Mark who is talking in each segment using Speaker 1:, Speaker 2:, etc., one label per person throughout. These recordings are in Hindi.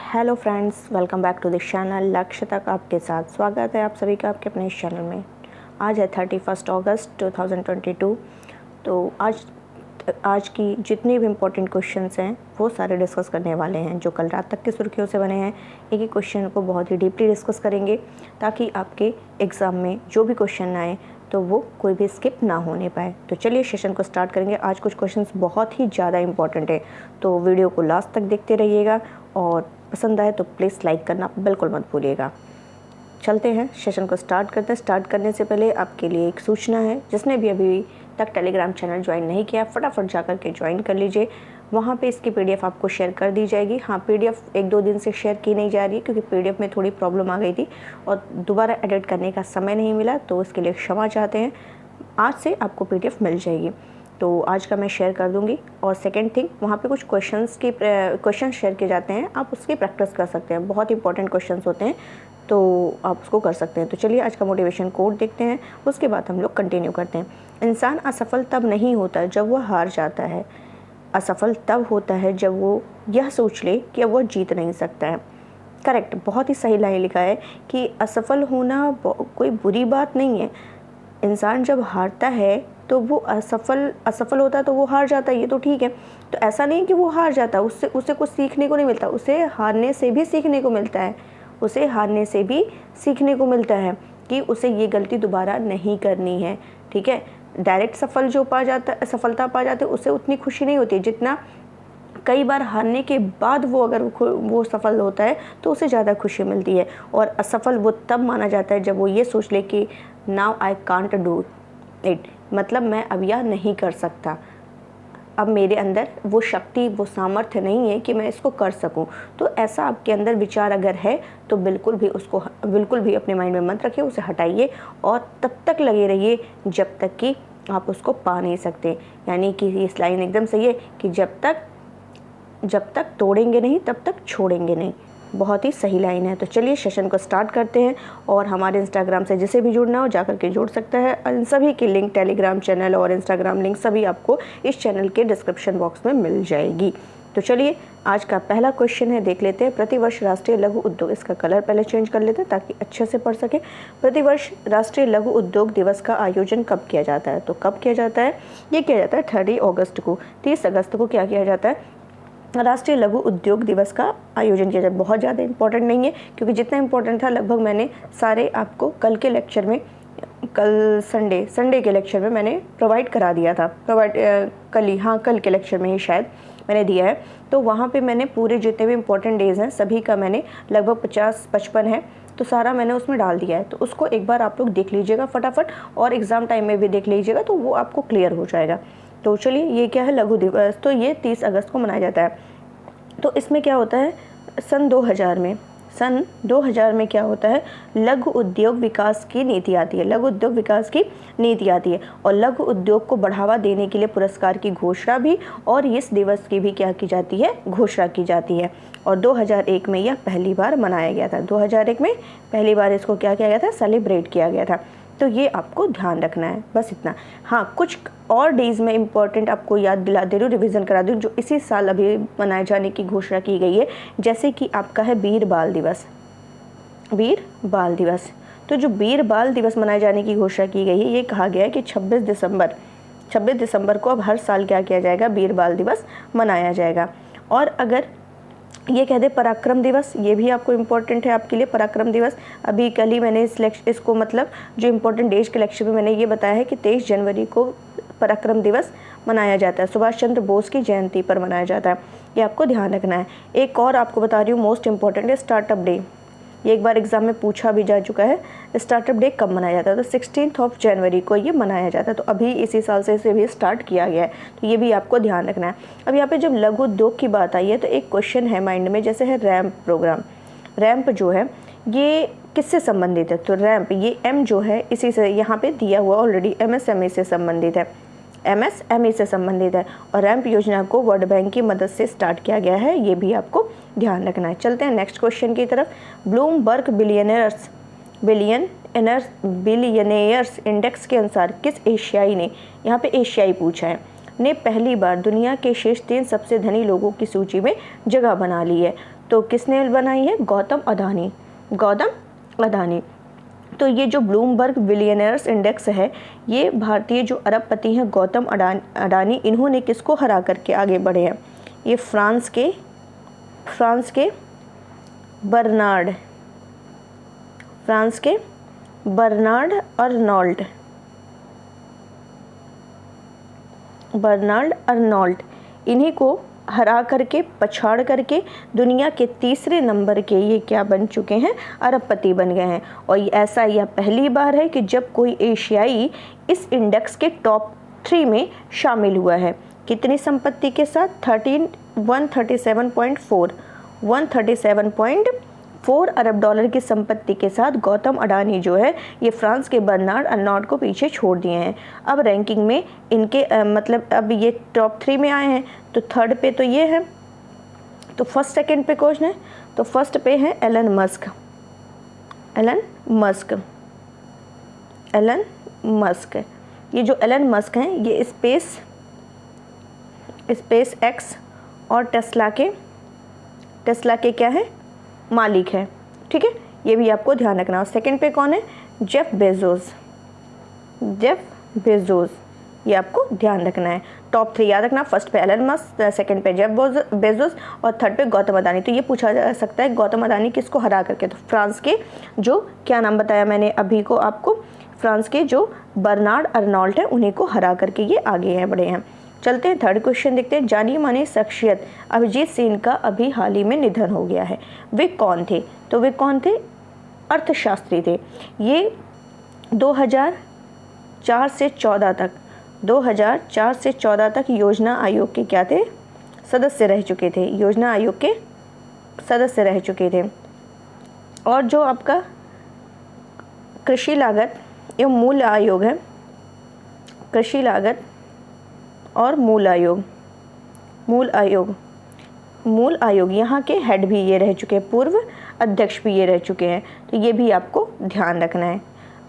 Speaker 1: Hello friends, welcome back to the channel Lakshya Tak आपके साथ स्वागत है आप सभी का आपके अपने इस चैनल में। आज है 31 अगस्त 2022। तो आज की जितनी भी इम्पोर्टेंट क्वेश्चंस हैं वो सारे डिस्कस करने वाले हैं, जो कल रात तक की सुर्खियों से बने हैं। एक एक क्वेश्चन को बहुत ही डीपली डिस्कस करेंगे ताकि आपके एग्ज़ाम में जो भी क्वेश्चन आए तो वो कोई भी स्किप ना होने पाए। तो चलिए सेशन को स्टार्ट करेंगे। आज कुछ क्वेश्चंस बहुत ही ज़्यादा इंपॉर्टेंट है, तो वीडियो को लास्ट तक देखते रहिएगा और पसंद आए तो प्लीज़ लाइक करना बिल्कुल मत भूलिएगा। चलते हैं, सेशन को स्टार्ट करते हैं। स्टार्ट करने से पहले आपके लिए एक सूचना है, जिसने भी अभी तक टेलीग्राम चैनल ज्वाइन नहीं किया फटाफट जा कर के ज्वाइन कर लीजिए। वहाँ पे इसकी पीडीएफ आपको शेयर कर दी जाएगी। हाँ, पीडीएफ 1-2 दिन से शेयर की नहीं जा रही है क्योंकि पीडीएफ में थोड़ी प्रॉब्लम आ गई थी और दोबारा एडिट करने का समय नहीं मिला, तो इसके लिए क्षमा चाहते हैं। आज से आपको पीडीएफ मिल जाएगी, तो आज का मैं शेयर कर दूंगी। और सेकंड थिंग, वहाँ पे कुछ क्वेश्चन शेयर किए जाते हैं, आप उसकी प्रैक्टिस कर सकते हैं। बहुत इंपॉर्टेंट क्वेश्चंस होते हैं, तो आप उसको कर सकते हैं। तो चलिए आज का मोटिवेशन कोट देखते हैं, उसके बाद हम लोग कंटिन्यू करते हैं। इंसान असफल तब नहीं होता जब वह हार जाता है, असफल तब होता है जब वो यह सोच ले कि अब वह जीत नहीं सकता है। करेक्ट, बहुत ही सही लाइन लिखा है कि असफल होना कोई बुरी बात नहीं है। इंसान जब हारता है तो वो असफल होता है तो वो हार जाता है, ये तो ठीक है। तो ऐसा नहीं कि वो हार जाता, उसे कुछ सीखने को नहीं मिलता, उसे हारने से भी सीखने को मिलता है। उसे हारने से भी सीखने को मिलता है कि उसे ये गलती दोबारा नहीं करनी है। ठीक है, डायरेक्ट सफलता पा जाते उसे उतनी खुशी नहीं होती जितना कई बार हारने के बाद वो सफल होता है तो उसे ज़्यादा खुशी मिलती है। और असफल वो तब माना जाता है जब वो ये सोच ले कि now I can't do it, मतलब मैं अब यह नहीं कर सकता, अब मेरे अंदर वो शक्ति वो सामर्थ्य नहीं है कि मैं इसको कर सकूं। तो ऐसा आपके अंदर विचार अगर है तो बिल्कुल भी अपने माइंड में मत रखिए, उसे हटाइए और तब तक लगे रहिए जब तक कि आप उसको पा नहीं सकते। यानी कि इस लाइन एकदम सही है कि जब तक तोड़ेंगे नहीं तब तक छोड़ेंगे नहीं। बहुत ही सही लाइन है। तो चलिए सेशन को स्टार्ट करते हैं। और हमारे इंस्टाग्राम से जिसे भी जुड़ना हो जाकर के जुड़ सकता है। इन सभी की लिंक, टेलीग्राम चैनल और इंस्टाग्राम लिंक सभी आपको इस चैनल के डिस्क्रिप्शन बॉक्स में मिल जाएगी। तो चलिए आज का पहला क्वेश्चन है, देख लेते हैं। प्रतिवर्ष राष्ट्रीय लघु उद्योग, इसका कलर पहले चेंज कर लेते हैं ताकि अच्छे से पढ़ सके। प्रतिवर्ष राष्ट्रीय लघु उद्योग दिवस का आयोजन कब किया जाता है? तो कब किया जाता है? ये किया जाता है 30 अगस्त को। 30 अगस्त को क्या किया जाता है? राष्ट्रीय लघु उद्योग दिवस का आयोजन किया जाए। बहुत ज़्यादा इंपॉर्टेंट नहीं है क्योंकि जितना इंपॉर्टेंट था लगभग मैंने सारे आपको कल के लेक्चर में, कल संडे के लेक्चर में मैंने प्रोवाइड करा दिया था। कल के लेक्चर में ही शायद मैंने दिया है। तो वहाँ पे मैंने पूरे जितने भी इंपॉर्टेंट डेज़ हैं सभी का मैंने लगभग 50-55 है, तो सारा मैंने उसमें डाल दिया है। तो उसको एक बार आप लोग देख लीजिएगा फटाफट, और एग्ज़ाम टाइम में भी देख लीजिएगा तो वो आपको क्लियर हो जाएगा। तो चलिए, ये क्या है? लघु दिवस। तो ये 30 अगस्त को मनाया जाता है। तो इसमें क्या होता है? सन 2000 में क्या होता है? लघु उद्योग विकास की नीति आती है। लघु उद्योग विकास की नीति आती है और लघु उद्योग को बढ़ावा देने के लिए पुरस्कार की घोषणा भी और इस दिवस की भी क्या की जाती है? घोषणा की जाती है। और 2001 में यह पहली बार मनाया गया था। 2001 में पहली बार इसको क्या किया गया था? सेलिब्रेट किया गया था। तो ये आपको ध्यान रखना है, बस इतना। हाँ, कुछ और डेज में इम्पॉर्टेंट आपको याद दिला दे रही हूँ, रिवीजन करा दूँ, जो इसी साल अभी मनाए जाने की घोषणा की गई है। जैसे कि आपका है वीर बाल दिवस। तो जो वीर बाल दिवस मनाए जाने की घोषणा की गई है, ये कहा गया है कि 26 दिसंबर को अब हर साल क्या किया जाएगा? वीर बाल दिवस मनाया जाएगा। और अगर ये कह दे पराक्रम दिवस, ये भी आपको इम्पोर्टेंट है आपके लिए। पराक्रम दिवस अभी कल ही मैंने इसको मतलब जो इम्पोर्टेंट डेज के लेक्चर में मैंने ये बताया है कि 23 जनवरी को पराक्रम दिवस मनाया जाता है। सुभाष चंद्र बोस की जयंती पर मनाया जाता है, ये आपको ध्यान रखना है। एक और आपको बता रही हूँ, मोस्ट इम्पॉर्टेंट है स्टार्टअप डे। ये एक बार एग्जाम में पूछा भी जा चुका है। स्टार्टअप डे कब मनाया जाता है? तो 16 जनवरी को ये मनाया जाता है। तो अभी इसी साल से इसे भी स्टार्ट किया गया है, तो ये भी आपको ध्यान रखना है। अब यहाँ पे जब लघु उद्योग की बात आई है तो एक क्वेश्चन है माइंड में, जैसे है रैम्प प्रोग्राम। रैम्प जो है ये किससे संबंधित है? तो रैम्प, ये एम जो है इसी से यहाँ पे दिया हुआ ऑलरेडी, MSME से संबंधित है। MSME से संबंधित है और रैम्प योजना को वर्ल्ड बैंक की मदद से स्टार्ट किया गया है, ये भी आपको ध्यान रखना है। चलते हैं नेक्स्ट क्वेश्चन की तरफ। ब्लूमबर्ग बिलियनेयर्स इंडेक्स के अनुसार किस एशियाई ने, यहाँ पे एशियाई पूछा है, ने पहली बार दुनिया के शीर्ष 3 सबसे धनी लोगों की सूची में जगह बना ली है? तो किसने बनाई है? गौतम अडानी, गौतम अडानी। तो ये जो ब्लूमबर्ग बिलियनर्स इंडेक्स है, ये भारतीय जो अरबपति हैं गौतम अडानी, इन्होंने किसको हरा करके आगे बढ़े हैं? ये फ्रांस के बर्नार्ड अर्नोल्ट, इन्हीं को हरा करके, पछाड़ करके दुनिया के तीसरे नंबर के ये क्या बन चुके हैं? अरबपति बन गए हैं। और ऐसा यह पहली बार है कि जब कोई एशियाई इस इंडेक्स के टॉप 3 में शामिल हुआ है। कितनी संपत्ति के साथ? 137.4 अरब डॉलर की संपत्ति के साथ गौतम अडानी जो है ये फ्रांस के बर्नार्ड अर्नोल्ट को पीछे छोड़ दिए हैं। अब रैंकिंग में इनके मतलब अब ये टॉप 3 में आए हैं, तो थर्ड पे तो ये है, तो फर्स्ट सेकंड पे कौन है? तो फर्स्ट पे है एलन मस्क। ये जो एलन मस्क हैं ये स्पेस एक्स और टेस्ला के क्या है? मालिक है। ठीक है, ये भी आपको ध्यान रखना। और सेकंड पे कौन है? जेफ बेजोस, ये आपको ध्यान रखना है। टॉप 3 याद रखना, फर्स्ट पे एलन मस्क, सेकंड पे जेफ बेजोस और थर्ड पे गौतम अडानी। तो ये पूछा जा सकता है गौतम अडानी किसको हरा करके? तो फ्रांस के जो क्या नाम बताया मैंने अभी को आपको, फ्रांस के जो बर्नार्ड अर्नोल्ट है उन्हीं को हरा करके ये आगे हैं, बढ़े हैं। चलते हैं थर्ड क्वेश्चन देखते हैं। जानी मानी शख्सियत अभिजीत सिंह का अभी हाल ही में निधन हो गया है, वे कौन थे? तो वे कौन थे? अर्थशास्त्री थे। ये 2004 से 14 तक योजना आयोग के क्या थे? सदस्य रह चुके थे। योजना आयोग के सदस्य रह चुके थे। और जो आपका कृषि लागत एवं मूल आयोग है, कृषि लागत और मूल आयोग यहाँ के हेड भी ये रह चुके हैं, पूर्व अध्यक्ष भी ये रह चुके हैं। तो ये भी आपको ध्यान रखना है।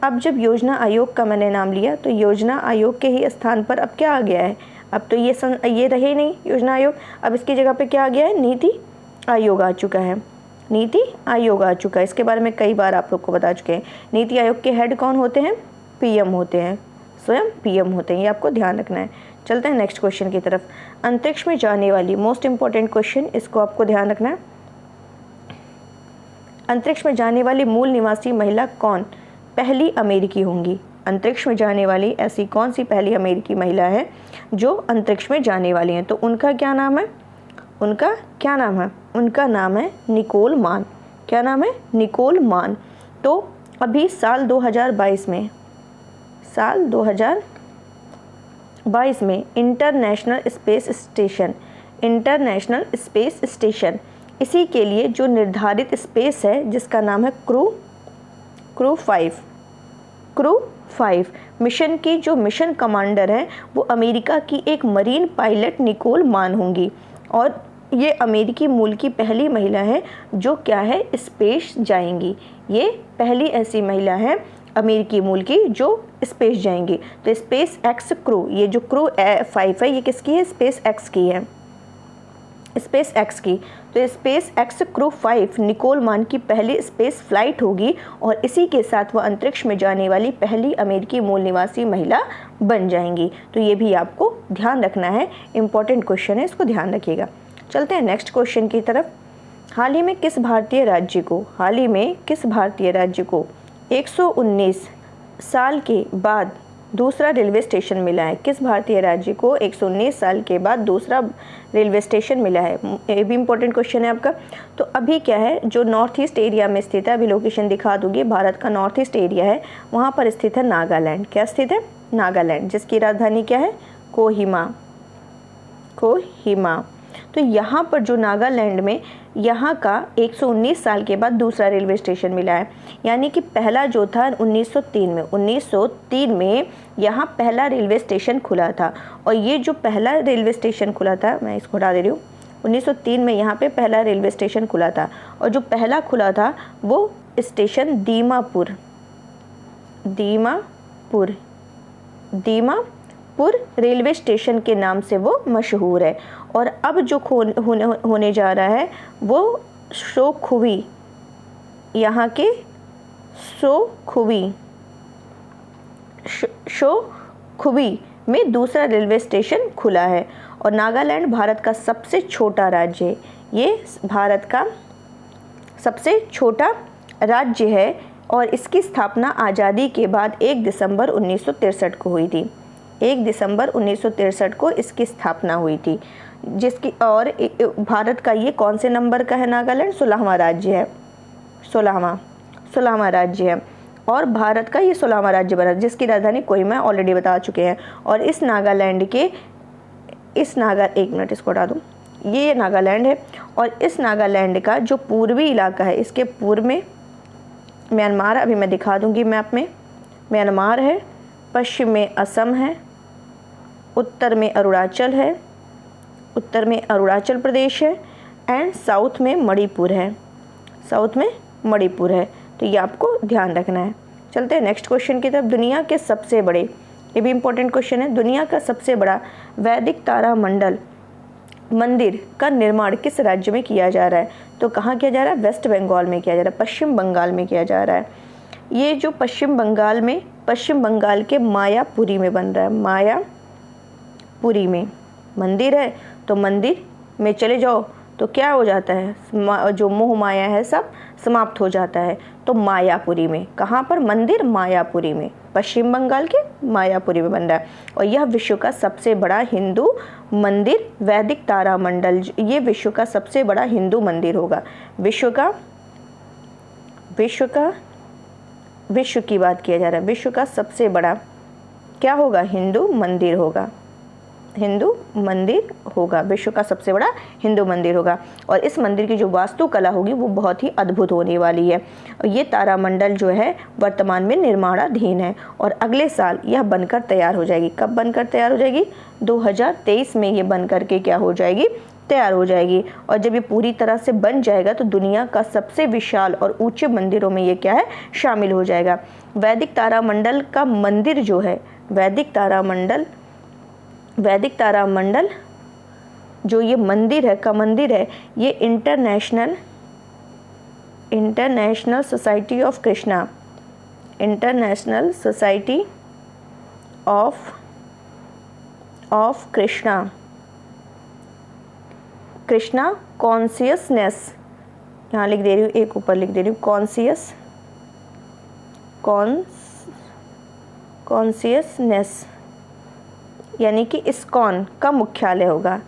Speaker 1: अब जब योजना आयोग का मैंने नाम लिया तो योजना आयोग के ही स्थान पर अब क्या आ गया है? अब तो ये रहे नहीं योजना आयोग, अब इसकी जगह पे क्या आ गया है? नीति आयोग आ चुका है। इसके बारे में कई बार आप लोग को बता चुके हैं। नीति आयोग के हेड कौन होते हैं? पीएम होते हैं, स्वयं पीएम होते हैं। ये आपको ध्यान रखना है। चलते हैं नेक्स्ट क्वेश्चन की तरफ। अंतरिक्ष में जाने वाली, मोस्ट इंपॉर्टेंट क्वेश्चन, इसको आपको ध्यान रखना है। अंतरिक्ष में जाने वाली मूल निवासी महिला कौन पहली अमेरिकी होंगी? अंतरिक्ष में जाने वाली ऐसी कौन सी पहली अमेरिकी महिला है जो अंतरिक्ष में जाने वाली हैं? तो उनका क्या नाम है? उनका नाम है निकोल मान। क्या नाम है? निकोल मान। तो अभी साल 2022 में इंटरनेशनल स्पेस स्टेशन, इसी के लिए जो निर्धारित स्पेस है जिसका नाम है क्रू 5 मिशन की जो मिशन कमांडर है वो अमेरिका की एक मरीन पायलट निकोल मान होंगी। और ये अमेरिकी मूल की पहली महिला है जो क्या है? स्पेस जाएंगी। ये पहली ऐसी महिला है अमेरिकी मूल की जो स्पेस जाएंगी। तो स्पेस एक्स क्रू, ये जो क्रू 5 है ये किसकी है? स्पेस एक्स की है, स्पेस एक्स की। तो स्पेस एक्स क्रू 5 निकोल मान की पहली स्पेस फ्लाइट होगी और इसी के साथ वह अंतरिक्ष में जाने वाली पहली अमेरिकी मूल निवासी महिला बन जाएंगी। तो ये भी आपको ध्यान रखना है, इंपॉर्टेंट क्वेश्चन है, इसको ध्यान रखिएगा। चलते हैं नेक्स्ट क्वेश्चन की तरफ। हाल ही में किस भारतीय राज्य को 119 साल के बाद दूसरा रेलवे स्टेशन मिला है? किस भारतीय राज्य को 119 साल के बाद दूसरा रेलवे स्टेशन मिला है? ये भी इंपॉर्टेंट क्वेश्चन है आपका। तो अभी क्या है, जो नॉर्थ ईस्ट एरिया में स्थित है, अभी लोकेशन दिखा दूंगी, भारत का नॉर्थ ईस्ट एरिया है, वहाँ पर स्थित है नागालैंड। क्या स्थित है? नागालैंड, जिसकी राजधानी क्या है? कोहिमा। तो यहाँ पर जो नागालैंड में यहाँ का 119 साल के बाद दूसरा रेलवे स्टेशन मिला है। यानी कि पहला जो था 1903 में यहाँ पहला रेलवे स्टेशन खुला था। और ये जो पहला रेलवे स्टेशन खुला था, मैं इसको हटा दे रही हूँ, 1903 में यहाँ पे पहला रेलवे स्टेशन खुला था। और जो पहला खुला था वो स्टेशन दीमापुर रेलवे स्टेशन के नाम से वो मशहूर है। और अब जो होने जा रहा है वो शोखुवी, यहाँ के शोखुवी में दूसरा रेलवे स्टेशन खुला है। और नागालैंड भारत का सबसे छोटा राज्य है, ये भारत का सबसे छोटा राज्य है और इसकी स्थापना आज़ादी के बाद 1 दिसंबर 1963 को हुई थी। 1 दिसंबर 1963 को इसकी स्थापना हुई थी, जिसकी और भारत का ये कौन से नंबर का है? नागालैंड 16वां राज्य है, 16वां राज्य है और भारत का ये 16वां राज्य बना, जिसकी राजधानी कोहिमा ऑलरेडी बता चुके हैं। और इस नागालैंड के एक मिनट इसको हटा दूँ, ये नागालैंड है और इस नागालैंड का जो पूर्वी इलाका है, इसके पूर्व में म्यांमार, अभी मैं दिखा दूंगी मैप में, म्यांमार है, पश्चिम में असम है, उत्तर में अरुणाचल है, उत्तर में अरुणाचल प्रदेश है एंड साउथ में मणिपुर है, साउथ में मणिपुर है। तो ये आपको ध्यान रखना है। चलते हैं नेक्स्ट क्वेश्चन की तरफ। दुनिया के सबसे बड़े, ये भी इंपॉर्टेंट क्वेश्चन है, दुनिया का सबसे बड़ा वैदिक तारामंडल मंदिर का निर्माण किस राज्य में किया जा रहा है? तो कहाँ किया जा रहा है? वेस्ट बंगाल में किया जा रहा है, पश्चिम बंगाल में किया जा रहा है। ये जो पश्चिम बंगाल के मायापुरी में बन रहा है, मायापुरी में मंदिर है। तो मंदिर में चले जाओ तो क्या हो जाता है? जो मोह माया है सब समाप्त हो जाता है। तो मायापुरी में, कहाँ पर मंदिर? मायापुरी में, पश्चिम बंगाल के मायापुरी में बन रहा है। और यह विश्व का सबसे बड़ा हिंदू मंदिर वैदिक तारामंडल, ये विश्व का सबसे बड़ा हिंदू मंदिर होगा। विश्व की बात किया जा रहा है, विश्व का सबसे बड़ा क्या होगा? हिंदू मंदिर होगा, हिंदू मंदिर होगा, विश्व का सबसे बड़ा हिंदू मंदिर होगा। और इस मंदिर की जो वास्तुकला होगी वो बहुत ही अद्भुत होने वाली है। और ये तारामंडल जो है वर्तमान में निर्माणाधीन है और अगले साल यह बनकर तैयार हो जाएगी। कब बनकर तैयार हो जाएगी? 2023 में ये बनकर के क्या हो जाएगी? तैयार हो जाएगी। और जब ये पूरी तरह से बन जाएगा तो दुनिया का सबसे विशाल और ऊंचे मंदिरों में ये क्या है? शामिल हो जाएगा। वैदिक तारामंडल का मंदिर जो है, वैदिक तारामंडल जो ये मंदिर है ये international society of Krishna, international society of Krishna consciousness, यहाँ लिख दे रही हूँ, एक ऊपर लिख दे रही हूँ, कॉन्शियसनेस यानी कि इस्कॉन का मुख्यालय होगा,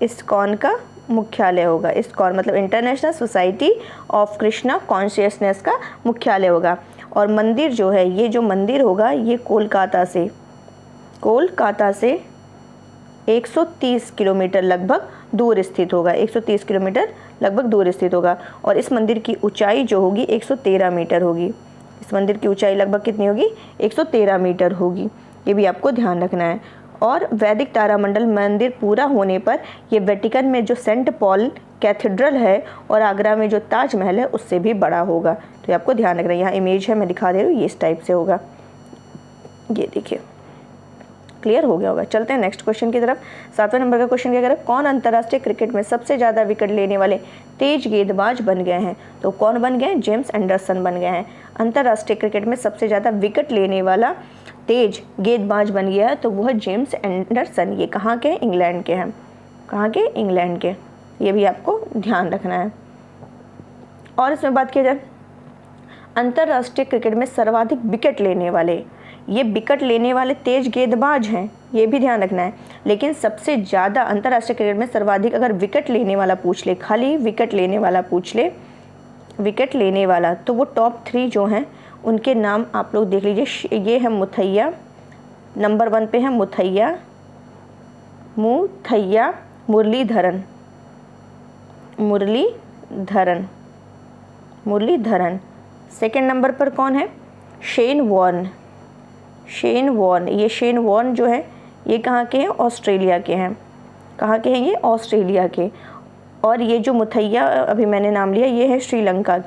Speaker 1: इस्कॉन का मुख्यालय होगा। इस्कॉन मतलब international society of Krishna consciousness का मुख्यालय होगा। और मंदिर जो है, ये जो मंदिर होगा ये कोलकाता से 130 किलोमीटर लगभग दूर स्थित होगा, 130 किलोमीटर लगभग दूर स्थित होगा। और इस मंदिर की ऊंचाई जो होगी 113 मीटर होगी। इस मंदिर की ऊंचाई लगभग कितनी होगी? 113 मीटर होगी, ये भी आपको ध्यान रखना है। और वैदिक तारामंडल मंदिर पूरा होने पर ये वेटिकन में जो सेंट पॉल कैथेड्रल है और आगरा में जो ताजमहल है उससे भी बड़ा होगा। तो ये आपको ध्यान रखना है। यहाँ इमेज है, मैं दिखा दे रही हूँ, ये इस टाइप से होगा, ये देखिए, क्लियर हो गया होगा। चलते हैं नेक्स्ट क्वेश्चन की तरफ। 7वें नंबर का क्वेश्चन क्या कह रहा है? कौन अंतर्राष्ट्रीय क्रिकेट में सबसे ज़्यादा विकेट लेने वाले तेज गेंदबाज बन गए हैं? तो कौन बन गए? जेम्स एंडरसन बन गए हैं। अंतर्राष्ट्रीय क्रिकेट में सबसे ज़्यादा विकेट लेने वाला तेज गेंदबाज बन गया है तो वह जेम्स एंडरसन। ये कहाँ के? इंग्लैंड के हैं। कहाँ के? इंग्लैंड के। ये भी आपको ध्यान रखना है। और इसमें बात की जाए अंतर्राष्ट्रीय क्रिकेट में सर्वाधिक विकेट लेने वाले, ये विकेट लेने वाले तेज गेंदबाज हैं, ये भी ध्यान रखना है। लेकिन सबसे ज़्यादा अंतर्राष्ट्रीय क्रिकेट में सर्वाधिक अगर विकेट लेने वाला पूछ ले, खाली विकेट लेने वाला पूछ ले, विकेट लेने वाला, तो वो टॉप 3 जो हैं उनके नाम आप लोग देख लीजिए। ये है मुथैया, नंबर 1 पे है मुथैया मुरलीधरन। सेकंड नंबर पर कौन है? Shane Warne. ये शेन वॉर्न जो है ये कहाँ के हैं? ऑस्ट्रेलिया के हैं। कहाँ के हैं ये? ऑस्ट्रेलिया के। और ये जो मुथैया अभी मैंने नाम लिया ये है श्रीलंका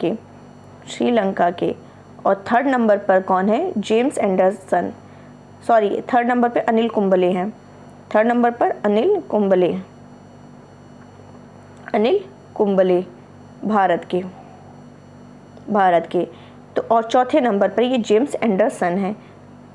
Speaker 1: के। और थर्ड नंबर पर कौन है? James Anderson, sorry third number पे अनिल कुंबले हैं। थर्ड नंबर पर अनिल कुंबले भारत के। तो और चौथे नंबर पर ये जेम्स एंडरसन है,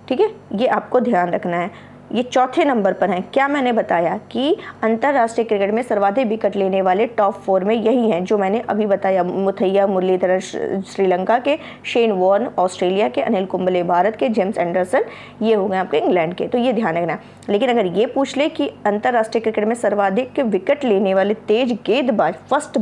Speaker 1: ठीक है, ये आपको ध्यान रखना है, ये चौथे नंबर पर हैं। क्या मैंने बताया कि अंतर्राष्ट्रीय क्रिकेट में सर्वाधिक विकेट लेने वाले टॉप 4 में यही हैं जो मैंने अभी बताया, मुथैया मुरलीधरन श्रीलंका के, शेन वॉर्न ऑस्ट्रेलिया के, अनिल कुंबले भारत के, जेम्स एंडरसन ये हो गए आपके इंग्लैंड के। तो ये ध्यान रखना। लेकिन अगर ये पूछ ले कि अंतर्राष्ट्रीय क्रिकेट में सर्वाधिक विकेट लेने वाले तेज गेंदबाज, फर्स्ट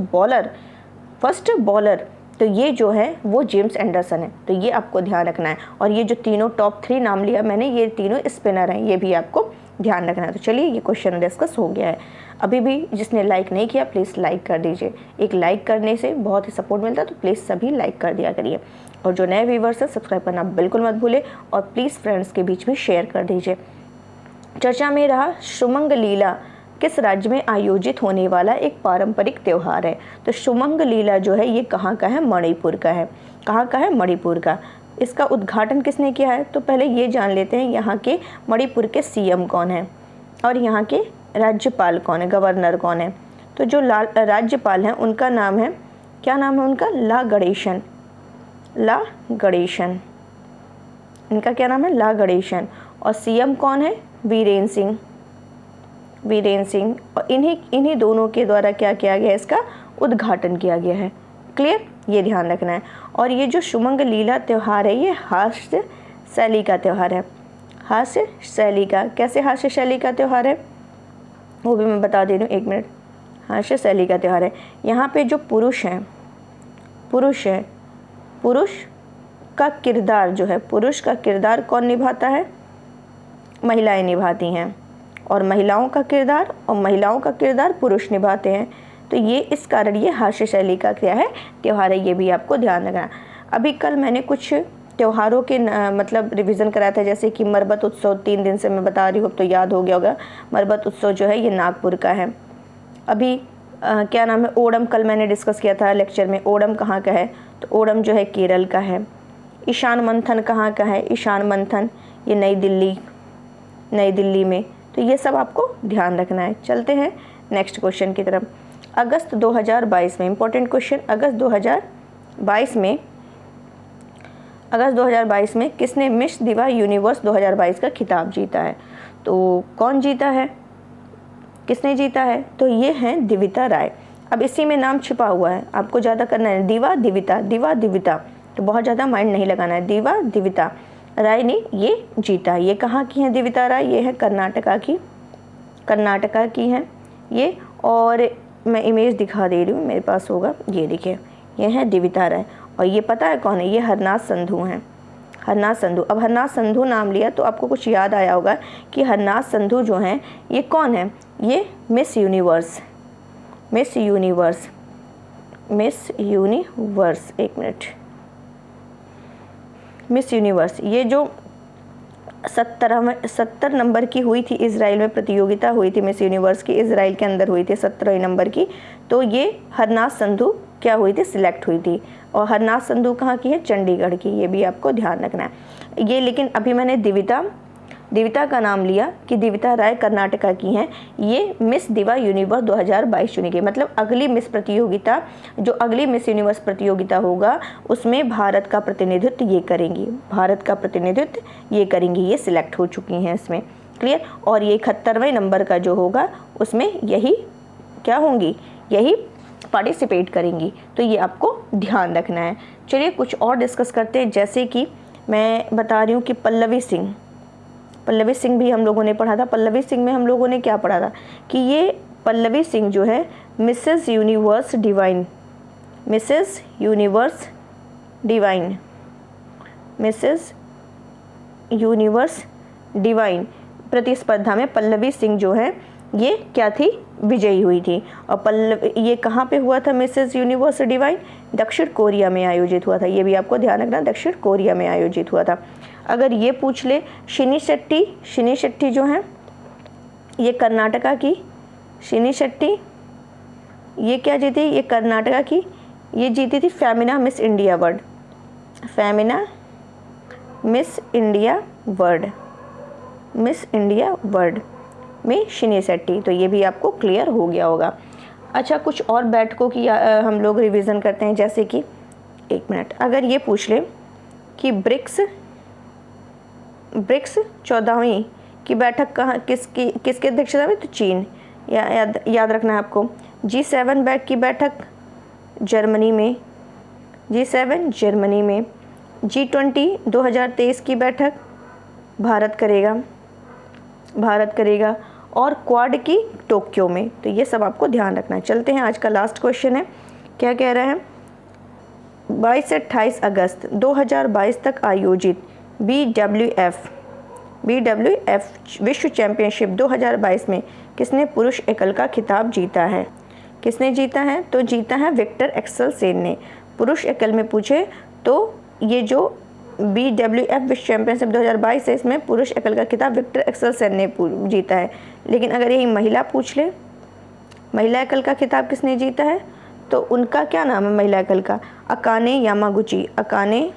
Speaker 1: बॉलर, तो ये जो है वो जेम्स एंडरसन है। तो ये आपको ध्यान रखना है। और ये जो तीनों टॉप 3 नाम लिया मैंने, ये तीनों स्पिनर हैं, ये भी आपको ध्यान रखना है। तो चलिए ये क्वेश्चन डिस्कस हो गया है। अभी भी जिसने लाइक नहीं किया प्लीज़ लाइक कर दीजिए, एक लाइक करने से बहुत ही सपोर्ट मिलता है, तो प्लीज़ सभी लाइक कर दिया करिए। और जो नए व्यूवर्स हैं सब्सक्राइब करना बिल्कुल मत भूलें और प्लीज़ फ्रेंड्स के बीच में शेयर कर दीजिए। चर्चा में रहा सुमंग लीला किस राज्य में आयोजित होने वाला एक पारंपरिक त्यौहार है। तो सुमंग लीला जो है ये कहाँ का है, मणिपुर का है। कहाँ का है, मणिपुर का। इसका उद्घाटन किसने किया है, तो पहले ये जान लेते हैं यहाँ के मणिपुर के सीएम कौन है और यहाँ के राज्यपाल कौन है, गवर्नर कौन है। तो जो राज्यपाल हैं उनका नाम है, क्या नाम है उनका, ला गणेशन। इनका क्या नाम है, ला गणेशन। और सीएम कौन है, वीरेंद्र सिंह। और इन्हीं दोनों के द्वारा क्या किया गया है, इसका उद्घाटन किया गया है। क्लियर, ये ध्यान रखना है। और ये जो सुमंग लीला त्यौहार है ये हास्य शैली का त्यौहार है। हास्य शैली का, कैसे हास्य शैली का त्यौहार है वो भी मैं बता दे रही हूँ, 1 मिनट। हास्य शैली का त्यौहार है। यहाँ पे जो पुरुष का किरदार जो है, पुरुष का किरदार कौन निभाता है, महिलाएं निभाती हैं। और महिलाओं का किरदार पुरुष निभाते हैं। तो ये इस कारण ये हास्य शैली का क्या है, त्यौहार है। ये भी आपको ध्यान रखना। अभी कल मैंने कुछ त्योहारों के मतलब रिवीजन कराया था, जैसे कि मरबत उत्सव 3 दिन से मैं बता रही हूँ, अब तो याद हो गया होगा। मरबत उत्सव जो है ये नागपुर का है। अभी क्या नाम है, ओणम कल मैंने डिस्कस किया था लेक्चर में। ओणम कहाँ का है, तो ओणम जो है केरल का है। ईशान मंथन कहाँ का है, ईशान मंथन ये नई दिल्ली में। तो ये सब आपको ध्यान रखना है। चलते हैं नेक्स्ट क्वेश्चन की तरफ। अगस्त 2022 में, इंपॉर्टेंट क्वेश्चन, अगस्त 2022 में किसने मिस दिवा यूनिवर्स 2022 का खिताब जीता है। तो कौन जीता है, किसने जीता है, तो ये हैं दिविता राय। अब इसी में नाम छिपा हुआ है, आपको ज़्यादा करना है दिवा दिविता, तो बहुत ज़्यादा माइंड नहीं लगाना है। दिविता राय ने ये जीता। ये कहाँ की हैं दिविता राय, ये है कर्नाटका की हैं ये। और मैं इमेज दिखा दे रही हूँ, मेरे पास होगा, ये देखिए, ये है दिविता राय। और ये पता है कौन है, ये हरनाथ संधू हैं। अब हरनाथ संधू नाम लिया तो आपको कुछ याद आया होगा कि हरनाथ संधू जो हैं ये कौन है, ये miss universe, 1 minute, miss universe, ये जो 70 नंबर की हुई थी, इजराइल में प्रतियोगिता हुई थी मिस यूनिवर्स की, इजराइल के अंदर हुई थी 17 नंबर की। तो ये हरनाथ संधू क्या हुई थी, सिलेक्ट हुई थी। और हरनाथ संधू कहाँ की है, चंडीगढ़ की। ये भी आपको ध्यान रखना है ये। लेकिन अभी मैंने दिविता का नाम लिया कि दिविता राय कर्नाटका की हैं। ये मिस दिवा यूनिवर्स 2022 चुनी गई। मतलब अगली मिस यूनिवर्स प्रतियोगिता होगा उसमें भारत का प्रतिनिधित्व ये करेंगी, ये सिलेक्ट हो चुकी हैं इसमें। क्लियर। और ये 71वें नंबर का जो होगा उसमें यही क्या होंगी, यही पार्टिसिपेट करेंगी। तो ये आपको ध्यान रखना है। चलिए कुछ और डिस्कस करते हैं। जैसे कि मैं बता रही हूँ कि पल्लवी सिंह भी हम लोगों ने पढ़ा था। पल्लवी सिंह में हम लोगों ने क्या पढ़ा था कि ये पल्लवी सिंह जो है मिसेस यूनिवर्स डिवाइन प्रतिस्पर्धा में पल्लवी सिंह जो है ये क्या थी, विजयी हुई थी। और ये कहाँ पे हुआ था मिसेस यूनिवर्स डिवाइन, दक्षिण कोरिया में आयोजित हुआ था। ये भी आपको ध्यान रखना, दक्षिण कोरिया में आयोजित हुआ था। अगर ये पूछ ले शिनी शेट्टी जो हैं ये कर्नाटका की, शिनी शेट्टी ये क्या जीती, ये कर्नाटका की, ये जीती थी फेमिना मिस इंडिया वर्ल्ड में शिनी शेट्टी। तो ये भी आपको क्लियर हो गया होगा। अच्छा, कुछ और बैठकों की हम लोग रिवीजन करते हैं, जैसे कि 1 मिनट, अगर ये पूछ ले कि ब्रिक्स 14वीं की बैठक कहाँ किसके अध्यक्षता में, तो चीन, याद रखना है आपको। G7 की बैठक जर्मनी में, G7 जर्मनी में। G20 2023 की बैठक भारत करेगा और क्वाड की टोक्यो में। तो ये सब आपको ध्यान रखना है। चलते हैं, आज का लास्ट क्वेश्चन है, क्या कह रहे हैं, 22 से 28 अगस्त 2022 तक आयोजित BWF विश्व चैंपियनशिप 2022 में किसने पुरुष एकल का खिताब जीता है? किसने जीता है? तो जीता है विक्टर एक्सेलसेन ने। पुरुष एकल में पूछे तो ये जो BWF विश्व चैंपियनशिप 2022 है, इसमें पुरुष एकल का खिताब विक्टर एक्सेलसेन ने जीता है। लेकिन अगर यही महिला पूछ ले, महिला एकल का खिताब किसने जीता है, तो उनका क्या नाम है महिला एकल का? Akane Yamaguchi. Akane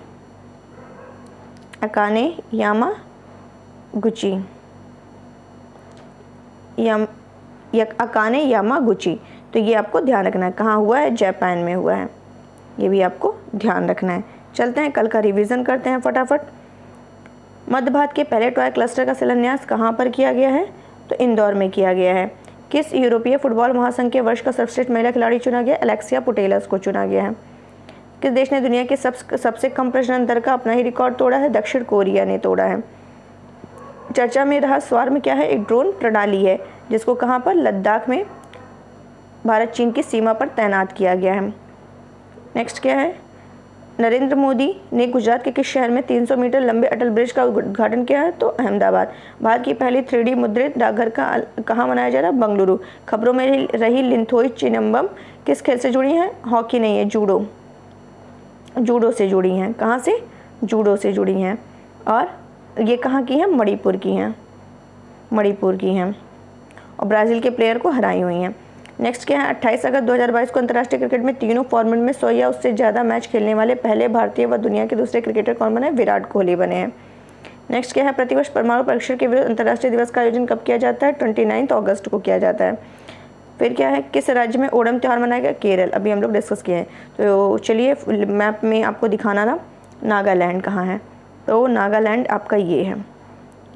Speaker 1: Yamaguchi. तो ये आपको ध्यान रखना है, कहाँ हुआ है? जापान में हुआ है। ये भी आपको ध्यान रखना है। चलते हैं, कल का रिवीजन करते हैं फटाफट। मध्य भारत के पहले टॉय क्लस्टर का शिलान्यास कहाँ पर किया गया है? तो इंदौर में किया गया है। किस यूरोपीय फुटबॉल महासंघ के वर्ष का सर्वश्रेष्ठ महिला खिलाड़ी चुना गया? अलेक्सिया पुटेलस को चुना गया है। किस देश ने दुनिया के सबसे कम प्रजनन दर का अपना ही रिकॉर्ड तोड़ा है? दक्षिण कोरिया ने तोड़ा है। चर्चा में रहा स्वार्म क्या है? एक ड्रोन प्रणाली है जिसको कहाँ पर? लद्दाख में भारत चीन की सीमा पर तैनात किया गया है। नेक्स्ट क्या है? नरेंद्र मोदी ने गुजरात के किस शहर में 300 मीटर लंबे अटल ब्रिज का उद्घाटन किया है? तो अहमदाबाद। भारत की पहली 3D मुद्रित डाकघर कहाँ मनाया जा रहा है? बेंगलुरु। खबरों में रही लिंथोई चिदम्बरम किस खेल से जुड़ी हैं? हॉकी नहीं है, जूडो से जुड़ी हैं। कहाँ से? जूडो से जुड़ी हैं। और ये कहाँ की हैं? मणिपुर की हैं। और ब्राज़ील के प्लेयर को हराई हुई हैं। नेक्स्ट क्या है? 28 अगस्त 2022 को अंतर्राष्ट्रीय क्रिकेट में तीनों फॉर्मेट में 100 या उससे ज़्यादा मैच खेलने वाले पहले भारतीय व दुनिया के दूसरे क्रिकेटर कौन बने? विराट कोहली बने हैं। नेक्स्ट क्या है? प्रतिवर्ष परमाणु परीक्षण के विरुद्ध अंतर्राष्ट्रीय दिवस का आयोजन कब किया जाता है? 29 अगस्त को किया जाता है। फिर क्या है? किस राज्य में ओणम त्यौहार मनाया गया? केरल। अभी हम लोग डिस्कस किए हैं। तो चलिए, मैप में आपको दिखाना था नागालैंड कहाँ है। तो नागालैंड आपका ये है,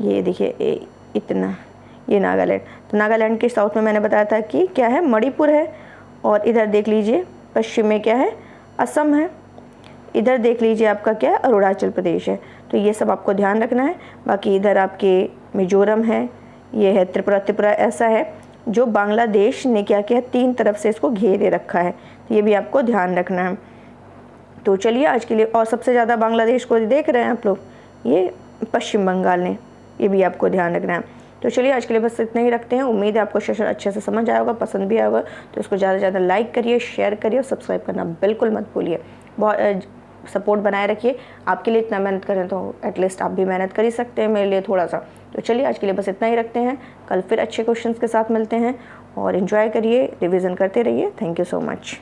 Speaker 1: ये देखिए इतना, ये नागालैंड। तो नागालैंड के साउथ में मैंने बताया था कि क्या है? मणिपुर है। और इधर देख लीजिए पश्चिम में क्या है? असम है। इधर देख लीजिए आपका क्या है? अरुणाचल प्रदेश है। तो ये सब आपको ध्यान रखना है। बाकी इधर आपके मिजोरम है, ये है त्रिपुरा ऐसा है जो बांग्लादेश ने क्या किया? 3 तरफ से इसको घेरे रखा है। तो ये भी आपको ध्यान रखना है। तो चलिए आज के लिए, और सबसे ज़्यादा बांग्लादेश को देख रहे हैं आप लोग, ये पश्चिम बंगाल ने, ये भी आपको ध्यान रखना है। तो चलिए आज के लिए बस इतना ही रखते हैं। उम्मीद है आपको सेशन अच्छे से समझ आया होगा, पसंद भी आया होगा। तो इसको ज़्यादा से ज़्यादा लाइक करिए, शेयर करिए और सब्सक्राइब करना बिल्कुल मत भूलिए। बहुत सपोर्ट बनाए रखिए। आपके लिए इतना मेहनत करें तो एटलीस्ट आप भी मेहनत कर ही सकते हैं मेरे लिए थोड़ा सा। तो चलिए आज के लिए बस इतना ही रखते हैं। कल फिर अच्छे क्वेश्चंस के साथ मिलते हैं और एंजॉय करिए, रिवीजन करते रहिए। Thank you so much.